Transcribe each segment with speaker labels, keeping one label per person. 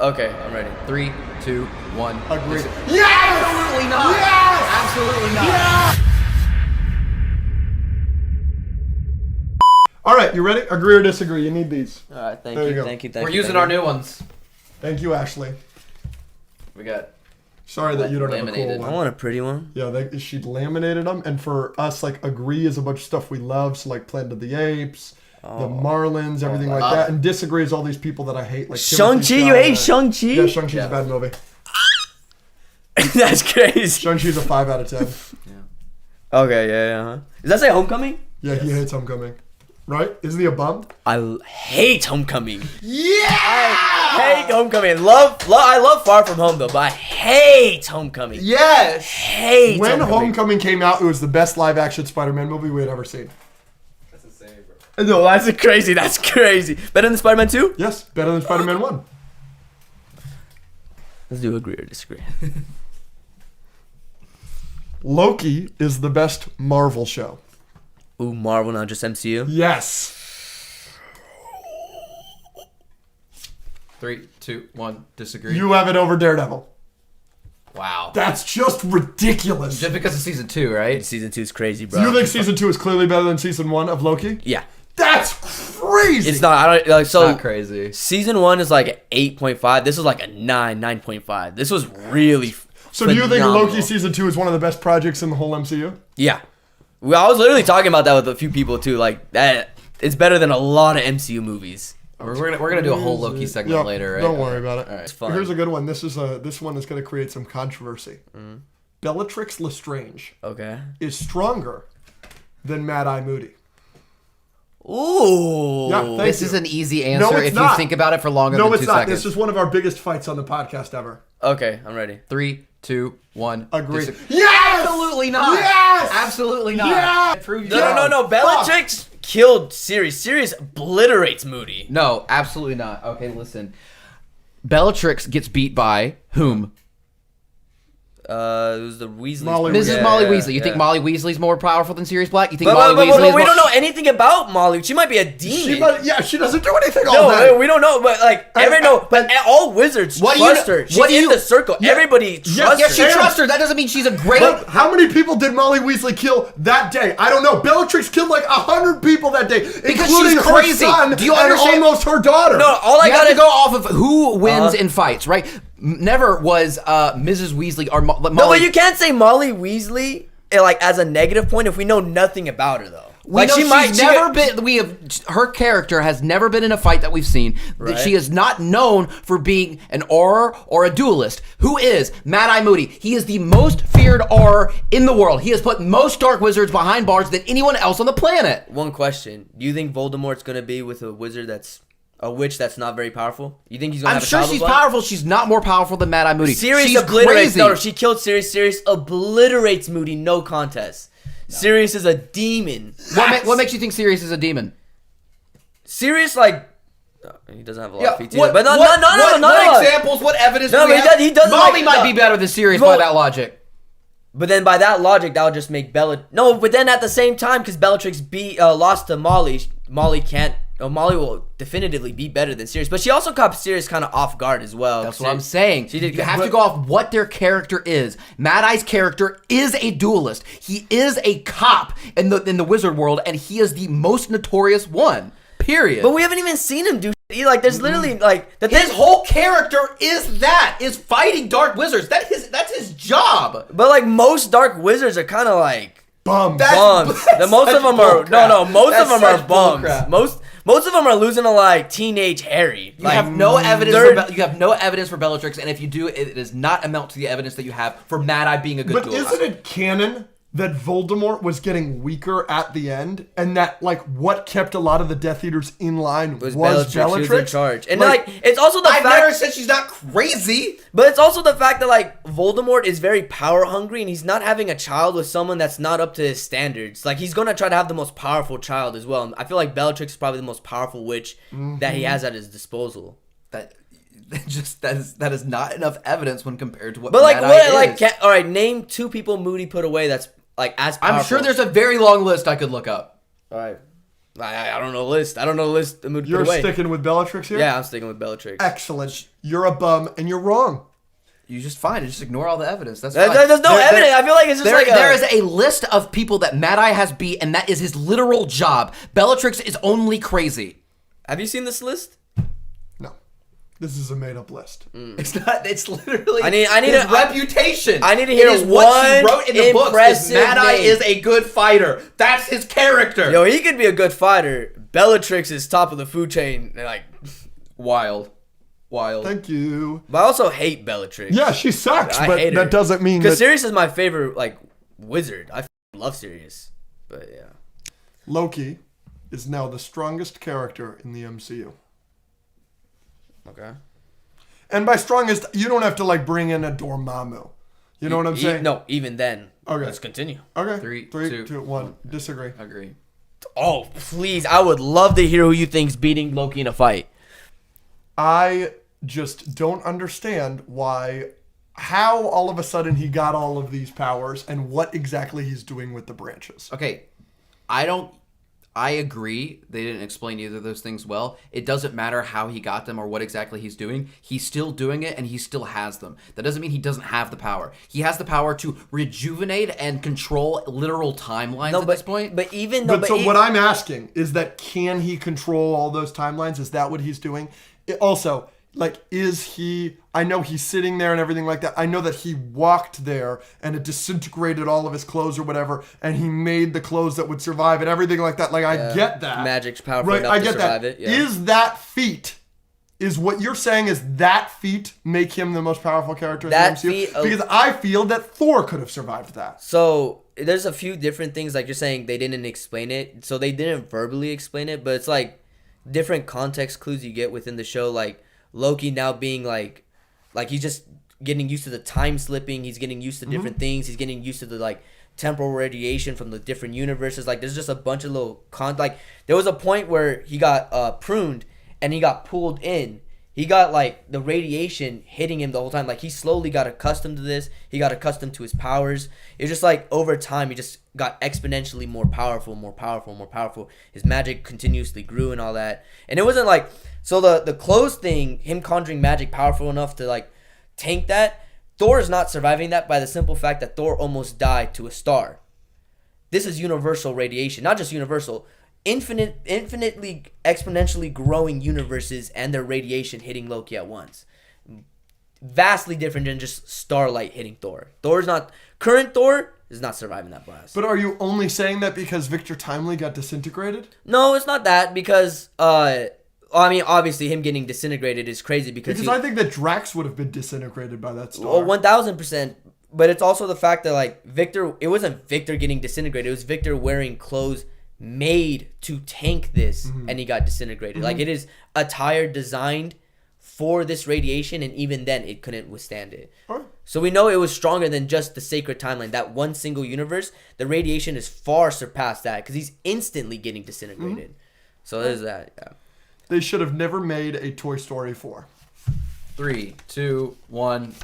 Speaker 1: Okay, I'm ready.
Speaker 2: 3, 2, 1.
Speaker 3: Agreed.
Speaker 2: Yes! Absolutely not.
Speaker 3: Yes!
Speaker 2: Absolutely not.
Speaker 3: Yeah! All right, you ready? Agree or disagree? You need these.
Speaker 1: All right, thank
Speaker 3: There
Speaker 1: you,
Speaker 3: you go.
Speaker 1: thank you.
Speaker 2: We're using our new ones.
Speaker 3: Thank you, Ashley.
Speaker 2: We got.
Speaker 3: Sorry that you don't have a cool
Speaker 2: Laminated.
Speaker 1: I
Speaker 3: one.
Speaker 1: want a pretty one.
Speaker 3: Yeah, she laminated them, and for us, like, agree is a bunch of stuff we love, so like Planet of the Apes, the Marlins, everything like that, and disagree is all these people that I hate, like
Speaker 1: Shang-Chi, you hate Shang-Chi?
Speaker 3: Yeah, Shang-Chi's a bad movie.
Speaker 1: That's crazy.
Speaker 3: Shang-Chi's a 5 out of 10.
Speaker 1: Okay, yeah. Does that say Homecoming?
Speaker 3: Yeah, he hates Homecoming. Right? Isn't he a bum?
Speaker 1: I hate Homecoming.
Speaker 3: Yeah!
Speaker 1: I hate Homecoming. I love Far From Home though, but I hate Homecoming.
Speaker 3: Yes!
Speaker 1: Hate
Speaker 3: When
Speaker 1: Homecoming.
Speaker 3: Homecoming came out, it was the best live-action Spider-Man movie we had ever seen.
Speaker 2: That's insane, bro.
Speaker 1: No, that's crazy. That's crazy. Better than Spider-Man 2?
Speaker 3: Yes, better than Spider-Man 1.
Speaker 1: Let's do agree or disagree.
Speaker 3: Loki is the best Marvel show.
Speaker 1: Ooh, Marvel, not just MCU?
Speaker 3: Yes.
Speaker 2: 3, 2, 1. Disagree.
Speaker 3: You have it over Daredevil.
Speaker 2: Wow.
Speaker 3: That's just ridiculous.
Speaker 2: Just because of season 2, right?
Speaker 1: Season 2 is crazy, bro.
Speaker 3: You think season 2 is clearly better than season 1 of Loki?
Speaker 1: Yeah.
Speaker 3: That's crazy.
Speaker 1: It's not. I don't like. So
Speaker 2: Not crazy.
Speaker 1: Season 1 is like 8.5. This is like a 9.5. This was really.
Speaker 3: So do you think
Speaker 1: phenomenal.
Speaker 3: Loki season 2 is one of the best projects in the whole MCU?
Speaker 1: Yeah. Well, I was literally talking about that with a few people too. Like that, it's better than a lot of MCU movies.
Speaker 2: We're gonna do a whole Loki segment
Speaker 3: Yep,
Speaker 2: later, right?
Speaker 3: Don't worry about it.
Speaker 2: All right.
Speaker 1: It's fun.
Speaker 3: Here's a good one. This one is going to create some controversy. Bellatrix Lestrange
Speaker 1: Okay.
Speaker 3: is stronger than Mad Eye Moody.
Speaker 1: Ooh.
Speaker 3: Yeah, thank
Speaker 2: This
Speaker 3: you.
Speaker 2: is an easy
Speaker 3: No,
Speaker 2: answer
Speaker 3: it's
Speaker 2: if
Speaker 3: not.
Speaker 2: you think about it for longer
Speaker 3: No,
Speaker 2: than
Speaker 3: it's
Speaker 2: 2
Speaker 3: not.
Speaker 2: seconds.
Speaker 3: This is one of our biggest fights on the podcast ever.
Speaker 1: Okay, I'm ready.
Speaker 2: 3, 2, 1.
Speaker 3: Agreed.
Speaker 2: Yes! Absolutely not.
Speaker 3: Yes!
Speaker 2: Absolutely not.
Speaker 3: Yes!
Speaker 2: Prove
Speaker 1: No. Belatrix killed Sirius. Sirius obliterates Moody.
Speaker 2: No, absolutely not. Okay, listen. Bellatrix gets beat by whom?
Speaker 1: It was the Weasley.
Speaker 3: Molly
Speaker 2: Mrs.
Speaker 3: Yeah,
Speaker 2: Molly Weasley. You think Molly Weasley's more powerful than Sirius Black? You think
Speaker 1: But
Speaker 2: Molly Weasley is
Speaker 1: we
Speaker 2: more...
Speaker 1: don't know anything about Molly. She might be a demon.
Speaker 3: She doesn't do anything all day.
Speaker 1: No, we don't know. But like all wizards
Speaker 2: What do you
Speaker 1: trust
Speaker 2: know-
Speaker 1: her. She's
Speaker 2: what do
Speaker 1: in
Speaker 2: you-
Speaker 1: the circle.
Speaker 3: Yeah.
Speaker 1: Everybody trusts
Speaker 2: Yes, she
Speaker 1: her.
Speaker 2: trusts her. That doesn't mean she's a great...
Speaker 3: But how many people did Molly Weasley kill that day? I don't know. Bellatrix killed like 100 people that day,
Speaker 2: Because
Speaker 3: including
Speaker 2: she's
Speaker 3: her
Speaker 2: crazy.
Speaker 3: son
Speaker 2: Do you
Speaker 3: and
Speaker 2: understand-
Speaker 3: almost her daughter.
Speaker 1: No, all I
Speaker 2: You have
Speaker 1: gotta
Speaker 2: to go off of who wins in fights, right? Never was Mrs. Weasley or Molly...
Speaker 1: No, but you can't say Molly Weasley like as a negative point if we know nothing about her though.
Speaker 2: We know her character has never been in a fight that we've seen.
Speaker 1: Right.
Speaker 2: She is not known for being an Auror or a duelist. Who is Mad Eye Moody? He is the most feared Auror in the world. He has put most dark wizards behind bars than anyone else on the planet.
Speaker 1: One question: do you think Voldemort's gonna be with a wizard a witch that's not very powerful? You think he's gonna
Speaker 2: I'm
Speaker 1: have a
Speaker 2: sure
Speaker 1: child
Speaker 2: she's
Speaker 1: with blood?
Speaker 2: powerful. She's not more powerful than Mad Eye Moody.
Speaker 1: Sirius
Speaker 2: She's
Speaker 1: obliterates.
Speaker 2: crazy.
Speaker 1: No, she killed Sirius. Sirius obliterates Moody. No contest. No. Sirius is a demon.
Speaker 2: What makes you think Sirius is a demon?
Speaker 1: Sirius he doesn't have a lot of feet either.
Speaker 2: What,
Speaker 1: But no.
Speaker 2: what examples? What evidence?
Speaker 1: No,
Speaker 2: do we
Speaker 1: but
Speaker 2: have?
Speaker 1: he doesn't
Speaker 2: Molly
Speaker 1: like-
Speaker 2: might
Speaker 1: no.
Speaker 2: be better than Sirius
Speaker 1: Well-
Speaker 2: by that logic.
Speaker 1: But then by that logic, that would just make Bella. No, but then at the same time, because Bellatrix lost to Molly, Molly will definitively be better than Sirius. But she also caught Sirius kind of off guard as well.
Speaker 2: That's what I'm saying.
Speaker 1: She did.
Speaker 2: You have to go off what their character is. Mad Eye's character is a duelist. He is a cop in the wizard world, and he is the most notorious one. Period.
Speaker 1: But we haven't even seen him do. There's literally
Speaker 2: his whole character is fighting dark wizards. That's his job.
Speaker 1: But most dark wizards are kind of
Speaker 3: Bums.
Speaker 1: bums. Most of them are most of them are bums.
Speaker 2: Bullcrap.
Speaker 1: Most of them are losing to teenage Harry.
Speaker 2: You have no evidence. You have no evidence for Bellatrix, and if you do, it does not amount to the evidence that you have for Mad Eye being a good
Speaker 3: But
Speaker 2: duelist.
Speaker 3: isn't it canon that Voldemort was getting weaker at the end, and that what kept a lot of the Death Eaters in line was Bellatrix?
Speaker 1: She was in charge, and it's also the
Speaker 2: I've
Speaker 1: fact.
Speaker 2: never said she's not crazy.
Speaker 1: But it's also the fact that Voldemort is very power hungry, and he's not having a child with someone that's not up to his standards. He's gonna try to have the most powerful child as well. And I feel like Bellatrix is probably the most powerful witch that he has at his disposal.
Speaker 2: That is not enough evidence when compared to what.
Speaker 1: But
Speaker 2: Mad Eye is.
Speaker 1: all right, name 2 people Moody put away that's as powerful.
Speaker 2: I'm sure there's a very long list I could look up.
Speaker 1: All right. I don't know the list. I don't know the list. Moody
Speaker 3: You're
Speaker 1: put away.
Speaker 3: sticking with Belatrix here?
Speaker 1: Yeah, I'm sticking with Belatrix.
Speaker 3: Excellent. You're a bum, and you're wrong.
Speaker 2: You just fine. Just ignore all the evidence. That's
Speaker 1: There's
Speaker 2: fine.
Speaker 1: no evidence. I feel like it's just like
Speaker 2: there is a list of people that Mad Eye has beat, and that is his literal job. Bellatrix is only crazy.
Speaker 1: Have you seen this list?
Speaker 3: No. This is a made-up list.
Speaker 2: It's not. It's literally.
Speaker 1: I need
Speaker 2: his
Speaker 1: a-
Speaker 2: reputation.
Speaker 1: I need to hear
Speaker 2: It is what he
Speaker 1: one
Speaker 2: wrote in the books.
Speaker 1: impressive
Speaker 2: Mad Eye
Speaker 1: name.
Speaker 2: is a good fighter. That's his character.
Speaker 1: Yo, he could be a good fighter. Bellatrix is top of the food chain. Like,
Speaker 2: Wild.
Speaker 3: Thank you.
Speaker 1: but I also hate Bellatrix.
Speaker 3: Yeah, she sucks,
Speaker 1: I
Speaker 3: but
Speaker 1: hate
Speaker 3: that
Speaker 1: her.
Speaker 3: doesn't mean
Speaker 1: Because
Speaker 3: that
Speaker 1: Sirius is my favorite like wizard. I love Sirius. But yeah.
Speaker 3: Loki is now the strongest character in the MCU.
Speaker 1: Okay.
Speaker 3: And by strongest, you don't have to like bring in a Dormammu. You know what I'm saying?
Speaker 1: No, even then.
Speaker 3: Okay.
Speaker 1: Let's continue.
Speaker 3: Okay.
Speaker 2: Three,
Speaker 3: 3,
Speaker 2: two,
Speaker 3: 1. Disagree.
Speaker 2: Agree.
Speaker 1: Oh, please. I would love to hear who you think's beating Loki in a fight.
Speaker 3: I just don't understand how all of a sudden he got all of these powers and what exactly he's doing with the branches.
Speaker 2: Okay, I agree. They didn't explain either of those things well. It doesn't matter how he got them or what exactly he's doing. He's still doing it, and he still has them. That doesn't mean he doesn't have the power. He has the power to rejuvenate and control literal timelines at this point.
Speaker 1: But even though.
Speaker 3: What I'm asking is that can he control all those timelines? Is that what he's doing? Also, like, is he... I know he's sitting there and everything like that. I know that he walked there and it disintegrated all of his clothes or whatever, and he made the clothes that would survive and everything like that. Like, I get that.
Speaker 1: Magic's powerful
Speaker 3: right?
Speaker 1: enough
Speaker 3: I
Speaker 1: to
Speaker 3: get
Speaker 1: survive
Speaker 3: that.
Speaker 1: it. Yeah.
Speaker 3: Is that feat... Is what you're saying is that feat make him the most powerful character in
Speaker 1: That
Speaker 3: the MCU?
Speaker 1: feat-
Speaker 3: Because I feel that Thor could have survived that.
Speaker 1: So there's a few different things, like you're saying they didn't explain it. So they didn't verbally explain it, but it's like different context clues you get within the show, like Loki now being like he's just getting used to the time slipping, he's getting used to different things, he's getting used to the like temporal radiation from the different universes. Like there's just a bunch of little like there was a point where he got pruned and he got pulled in. He got like the radiation hitting him the whole time. Like he slowly got accustomed to this. He got accustomed to his powers. It's just like over time he just got exponentially more powerful. His magic continuously grew and all that. And it wasn't like so the clothes thing, him conjuring magic powerful enough to like tank that. Thor is not surviving that by the simple fact that Thor almost died to a star. This is universal radiation, not just universal. Infinitely exponentially growing universes and their radiation hitting Loki at once. Vastly different than just starlight hitting Thor. Current Thor is not surviving that blast.
Speaker 3: But are you only saying that because Victor Timely got disintegrated?
Speaker 1: No, it's not that because I mean obviously him getting disintegrated is crazy because
Speaker 3: I think that Drax would have been disintegrated by that star.
Speaker 1: 1000%. But it's also the fact that like Victor, it wasn't Victor getting disintegrated. It was Victor wearing clothes made to tank this, and he got disintegrated. Like it is attire designed for this radiation, and even then it couldn't withstand it.
Speaker 3: Huh.
Speaker 1: So we know it was stronger than just the sacred timeline. That one single universe, the radiation is far surpassed that because he's instantly getting disintegrated. So there's that. Yeah.
Speaker 3: They should have never made a Toy Story 4.
Speaker 2: 3, 2, 1.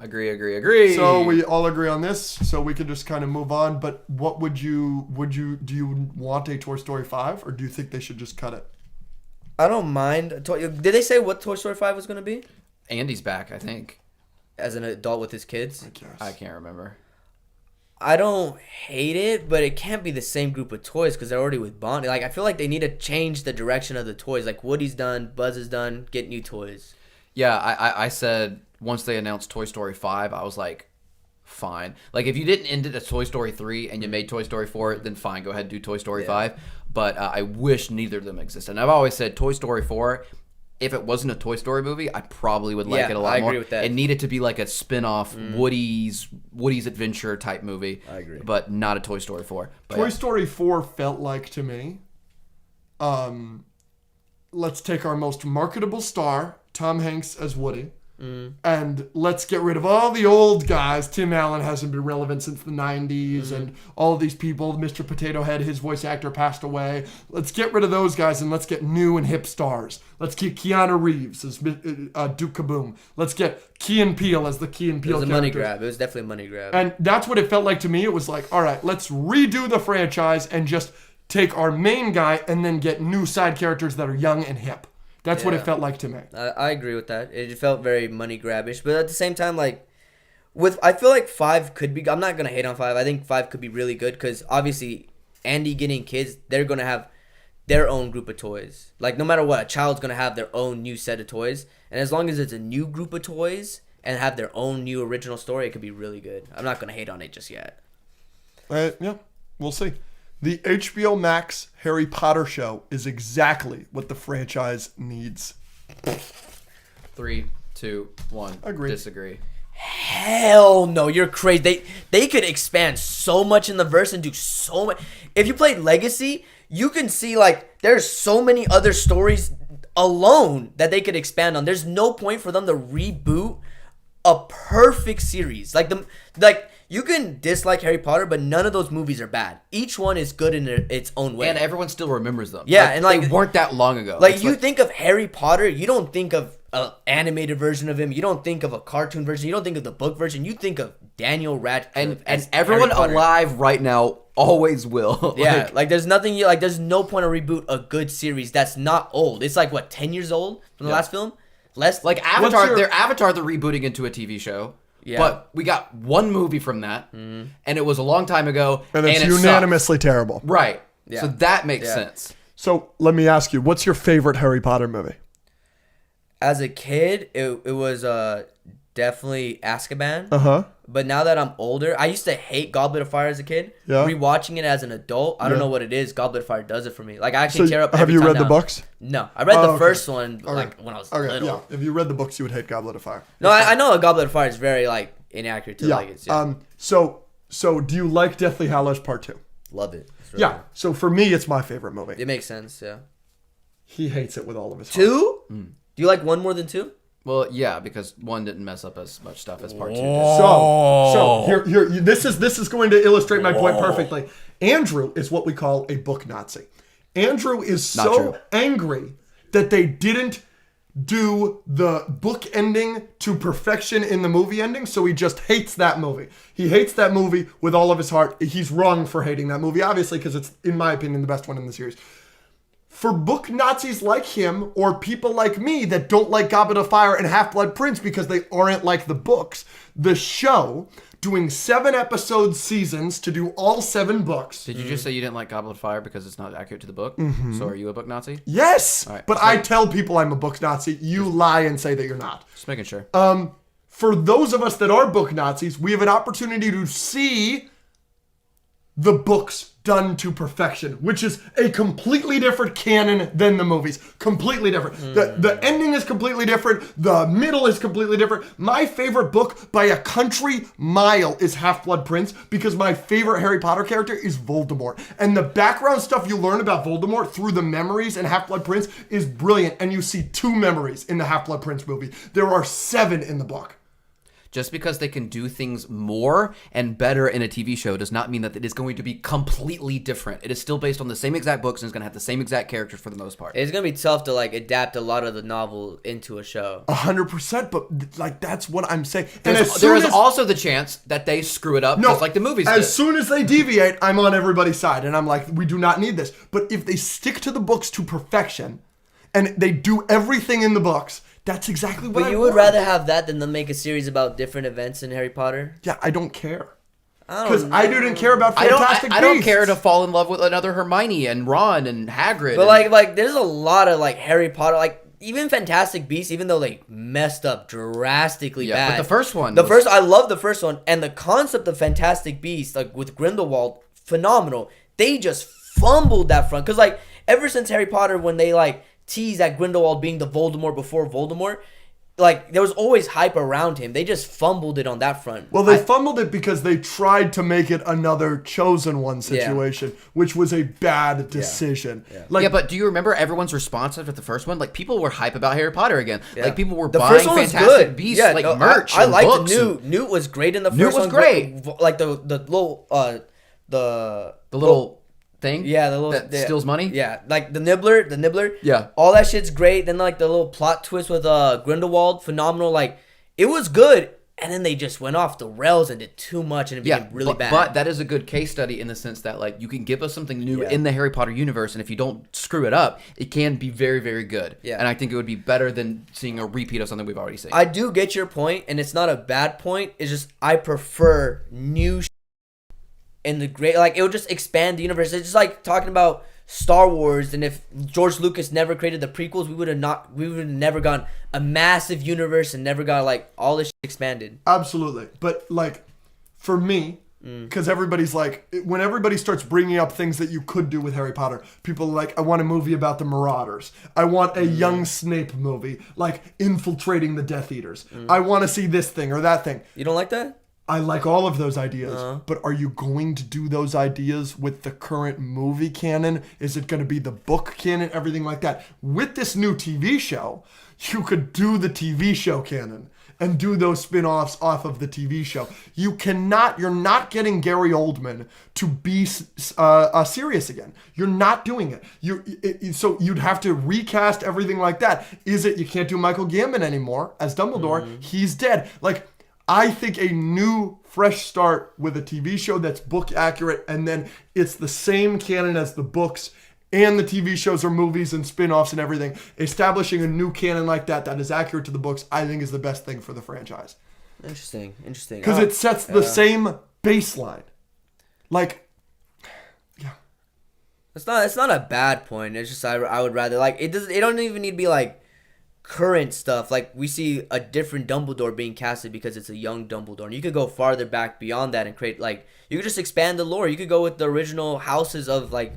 Speaker 2: Agree.
Speaker 3: So we all agree on this. So we can just kind of move on. But what do you want a Toy Story 5, or do you think they should just cut it?
Speaker 1: I don't mind. Did they say what Toy Story 5 was going to be?
Speaker 2: Andy's back, I think.
Speaker 1: As an adult with his kids?
Speaker 3: I guess.
Speaker 2: I can't remember.
Speaker 1: I don't hate it, but it can't be the same group of toys because they're already with Bonnie. Like, I feel like they need to change the direction of the toys. Like, Woody's done, Buzz is done, get new toys.
Speaker 2: Yeah, I said once they announced Toy Story 5, I was like, fine. Like, if you didn't end it at Toy Story 3 and you made Toy Story 4, then fine, go ahead and do Toy Story 5. But I wish neither of them existed. And I've always said Toy Story 4, if it wasn't a Toy Story movie, I probably would like it a lot more.
Speaker 1: I agree with that.
Speaker 2: It needed to be like a spin-off Woody's Adventure type movie.
Speaker 1: I agree.
Speaker 2: But not a Toy Story 4. But
Speaker 3: Toy Story 4 felt like to me, let's take our most marketable star, Tom Hanks as Woody, and let's get rid of all the old guys. Tim Allen hasn't been relevant since the 90s, and all of theyese people. Mr. Potato Head, his voice actor, passed away. Let's get rid of those guys and let's get new and hip stars. Let's get Keanu Reeves as Duke Kaboom. Let's get Key and Peele as the Key and Peele
Speaker 1: It was a
Speaker 3: character.
Speaker 1: money grab. It was definitely a money grab.
Speaker 3: And that's what it felt like to me. It was like, all right, let's redo the franchise and just take our main guy and then get new side characters that are young and hip. That's what it felt like to me.
Speaker 1: I agree with that. It felt very money grabbish, but at the same time, like I feel like 5 could be. I'm not gonna hate on 5. I think 5 could be really good because obviously Andy getting kids, they're gonna have their own group of toys. Like no matter what, a child's gonna have their own new set of toys, and as long as it's a new group of toys and have their own new original story, it could be really good. I'm not gonna hate on it just yet.
Speaker 3: Yeah, we'll see. The HBO Max Harry Potter show is exactly what the franchise needs.
Speaker 2: 3, 2, 1.
Speaker 3: Agree.
Speaker 2: Disagree.
Speaker 1: Hell no, you're crazy. They could expand so much in the verse and do so much. If you played Legacy, you can see like there's so many other stories alone that they could expand on. There's no point for them to reboot a perfect series. Like you can dislike Harry Potter, but none of those movies are bad. Each one is good in its own way.
Speaker 2: And everyone still remembers them.
Speaker 1: Yeah, and like
Speaker 2: they weren't that long ago.
Speaker 1: Like you think of Harry Potter, you don't think of an animated version of him. You don't think of a cartoon version. You don't think of the book version. You think of Daniel Radcliffe
Speaker 2: and everyone alive right now always will.
Speaker 1: Yeah, like there's nothing. There's no point to reboot a good series that's not old. It's like what 10 years old from the last film. Less
Speaker 2: like Avatar. They're rebooting into a TV show. Yeah. But we got one movie from that, and it was a long time ago,
Speaker 3: and it's unanimously terrible.
Speaker 2: Right. Yeah. So that makes sense.
Speaker 3: So let me ask you, what's your favorite Harry Potter movie?
Speaker 1: As a kid, it was definitely Azkaban.
Speaker 3: Uh-huh.
Speaker 1: But now that I'm older, I used to hate Goblet of Fire as a kid.
Speaker 3: Yeah.
Speaker 1: Rewatching it as an adult, I don't know what it is. Goblet of Fire does it for me. Like I actually tear up.
Speaker 3: Have you read the books?
Speaker 1: No, I read the first one like when I was little.
Speaker 3: Yeah. If you read the books, you would hate Goblet of Fire.
Speaker 1: No, I know a Goblet of Fire is very like inaccurate to like it. Yeah.
Speaker 3: So do you like Deathly Hallows Part 2?
Speaker 1: Love it. Really good.
Speaker 3: So for me, it's my favorite movie.
Speaker 1: It makes sense. Yeah.
Speaker 3: He hates it with all of his heart.
Speaker 1: 2? Do you like 1 more than 2?
Speaker 2: Well, yeah, because 1 didn't mess up as much stuff as Part 2 did.
Speaker 3: So here, this is going to illustrate my point perfectly. Andrew is what we call a book Nazi. Andrew is so angry that they didn't do the book ending to perfection in the movie ending, so he just hates that movie. He hates that movie with all of his heart. He's wrong for hating that movie, obviously, because it's, in my opinion, the best one in the series. For book Nazis like him, or people like me that don't like Goblet of Fire and Half-Blood Prince because they aren't like the books, the show, doing 7-episode seasons to do all 7 books.
Speaker 2: Did you just say you didn't like Goblet of Fire because it's not accurate to the book? So are you a book Nazi?
Speaker 3: Yes!
Speaker 2: All right,
Speaker 3: but I tell people I'm a book Nazi. You lie and say that you're not.
Speaker 2: Just making sure.
Speaker 3: For those of us that are book Nazis, we have an opportunity to see the books done to perfection, which is a completely different canon than the movies. Completely different. The ending is completely different. The middle is completely different. My favorite book by a country mile is Half-Blood Prince because my favorite Harry Potter character is Voldemort. And the background stuff you learn about Voldemort through the memories in Half-Blood Prince is brilliant. And you see 2 memories in the Half-Blood Prince movie. There are 7 in the book.
Speaker 2: Just because they can do things more and better in a TV show does not mean that it is going to be completely different. It is still based on the same exact books and is going to have the same exact characters for the most part.
Speaker 1: It's going to be tough to like adapt a lot of the novel into a show.
Speaker 3: 100%, but like that's what I'm saying.
Speaker 2: And there is also the chance that they screw it up just like the movies did.
Speaker 3: As soon as they deviate, I'm on everybody's side and I'm like, we do not need this. But if they stick to the books to perfection and they do everything in the books, that's exactly what I want.
Speaker 1: But you would rather have that than to make a series about different events in Harry Potter?
Speaker 3: Yeah, I don't care. Because I didn't care about Fantastic Beasts.
Speaker 2: I don't care to fall in love with another Hermione and Ron and Hagrid.
Speaker 1: But like there's a lot of like Harry Potter, like even Fantastic Beasts, even though they messed up drastically bad.
Speaker 2: But the first one.
Speaker 1: I love the first one. And the concept of Fantastic Beasts, like with Grindelwald, phenomenal. They just fumbled that front. Because like ever since Harry Potter, when they like tease at Grindelwald being the Voldemort before Voldemort, like there was always hype around him. They just fumbled it on that front.
Speaker 3: Well, they fumbled it because they tried to make it another chosen one situation, which was a bad decision.
Speaker 2: But do you remember everyone's response after the first one? Like people were hype about Harry Potter again. Like people were buying Fantastic Beasts merch.
Speaker 1: I liked Newt. Newt was great in the first one.
Speaker 2: Newt was great.
Speaker 1: Like the little
Speaker 2: the little thing?
Speaker 1: Yeah, the little
Speaker 2: that steals money?
Speaker 1: Yeah, like the nibbler.
Speaker 2: Yeah.
Speaker 1: All that shit's great. Then like the little plot twist with Grindelwald, phenomenal. Like it was good. And then they just went off the rails and did too much, and it became really bad.
Speaker 2: But that is a good case study in the sense that like you can give us something new in the Harry Potter universe, and if you don't screw it up, it can be very, very good. Yeah. And I think it would be better than seeing a repeat of something we've already seen.
Speaker 1: I do get your point, and it's not a bad point. It's just I prefer new in the great, like it would just expand the universe. It's just like talking about Star Wars, and if George Lucas never created the prequels, we would have never gone a massive universe and never got like all this shit expanded.
Speaker 3: Absolutely. But like for me, because everybody's like, when everybody starts bringing up things that you could do with Harry Potter, people are like, I want a movie about the Marauders. I want a young Snape movie, like infiltrating the Death Eaters. I want to see this thing or that thing.
Speaker 1: You don't like that?
Speaker 3: I like all of those ideas, but are you going to do those ideas with the current movie canon? Is it going to be the book canon? Everything like that. With this new TV show, you could do the TV show canon and do those spin-offs off of the TV show. You're not getting Gary Oldman to be serious again. You're not doing it. So you'd have to recast everything like that. You can't do Michael Gambon anymore as Dumbledore. He's dead. Like, I think a new, fresh start with a TV show that's book accurate, and then it's the same canon as the books and the TV shows or movies and spin-offs and everything. Establishing a new canon like that is accurate to the books, I think is the best thing for the franchise.
Speaker 1: Interesting.
Speaker 3: Because it sets the same baseline. Like, yeah.
Speaker 1: It's not a bad point. It's just I would rather like it don't even need to be like current stuff. Like we see a different Dumbledore being casted because it's a young Dumbledore, and you could go farther back beyond that and create like you could just expand the lore. You could go with the original houses of like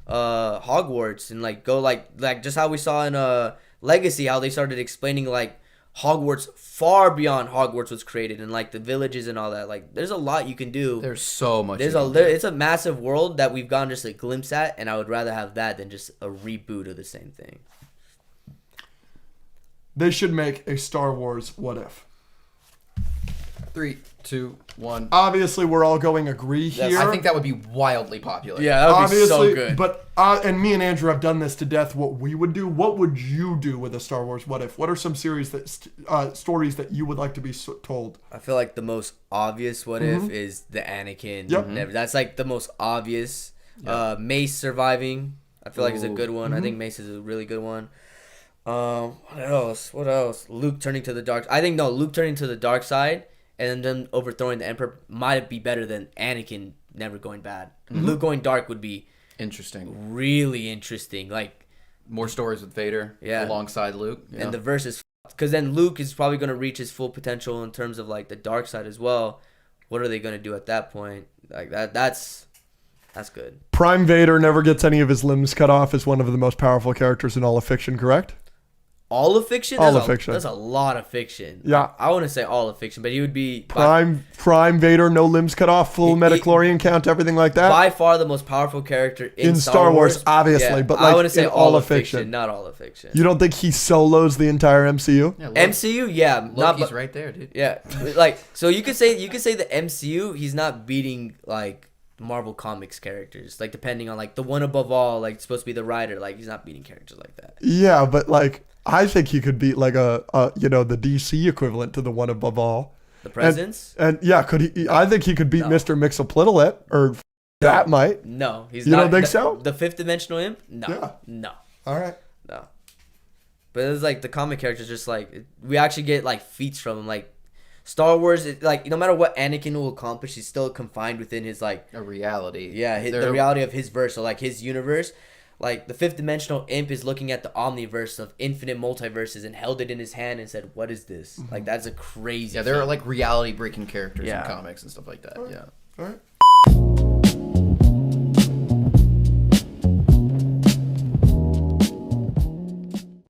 Speaker 1: Hogwarts and like go like just how we saw in Legacy, how they started explaining like Hogwarts far beyond Hogwarts was created and like the villages and all that. Like there's a lot you can do.
Speaker 2: There's so much.
Speaker 1: It's a massive world that we've gotten just a glimpse at, and I would rather have that than just a reboot of the same thing.
Speaker 3: They should make a Star Wars What If.
Speaker 2: 3, 2, 1.
Speaker 3: Obviously, we're all going agree here.
Speaker 2: I think that would be wildly popular.
Speaker 1: Yeah, that would be so good.
Speaker 3: But and me and Andrew have done this to death. What we would do. What would you do with a Star Wars What If? What are some stories that you would like to be told?
Speaker 1: I feel like the most obvious What If is the Anakin.
Speaker 3: Yep.
Speaker 1: That's like the most obvious. Mace surviving. I feel like is a good one. I think Mace is a really good one. What else? Luke turning to the dark. Luke turning to the dark side and then overthrowing the Emperor might be better than Anakin never going bad. Luke going dark would be
Speaker 2: interesting.
Speaker 1: Really interesting. Like
Speaker 2: more stories with Vader alongside Luke. Yeah.
Speaker 1: And the verse is because then Luke is probably going to reach his full potential in terms of like the dark side as well. What are they going to do at that point? Like that's good.
Speaker 3: Prime Vader never gets any of his limbs cut off is one of the most powerful characters in all of fiction, correct?
Speaker 1: All of fiction?
Speaker 3: Fiction.
Speaker 1: That's a lot of fiction.
Speaker 3: Yeah.
Speaker 1: I wouldn't say all of fiction, but he would be...
Speaker 3: Prime Vader, no limbs cut off, full midichlorian count, everything like that?
Speaker 1: By far the most powerful character in
Speaker 3: Star Wars, obviously. Yeah, but like
Speaker 1: I wouldn't say
Speaker 3: all of fiction.
Speaker 1: Not all of fiction.
Speaker 3: You don't think he solos the entire MCU?
Speaker 1: Yeah, MCU? Yeah.
Speaker 2: Loki's right there, dude.
Speaker 1: Yeah. Like, so you could say the MCU, he's not beating, like, Marvel Comics characters. Like, depending on, like, the one above all, like, it's supposed to be the writer. Like, he's not beating characters like that.
Speaker 3: Yeah, but, like... I think he could beat like the DC equivalent to the one above all.
Speaker 1: The Presence?
Speaker 3: And yeah, could he? I think he could beat Mr. Mxyzptlk or that might.
Speaker 1: No, he's
Speaker 3: you
Speaker 1: not. You
Speaker 3: don't think so?
Speaker 1: The fifth dimensional imp? No.
Speaker 3: Yeah.
Speaker 1: No.
Speaker 3: All right.
Speaker 1: No. But it's like the comic characters just like we actually get like feats from him. Like Star Wars, like no matter what Anakin will accomplish, he's still confined within his like
Speaker 2: a reality.
Speaker 1: Yeah, the reality of his verse, so like his universe. Like, the fifth dimensional imp is looking at the omniverse of infinite multiverses and held it in his hand and said, what is this? Like, that's a crazy
Speaker 2: there are, like, reality-breaking characters in comics and stuff like that.
Speaker 3: All right.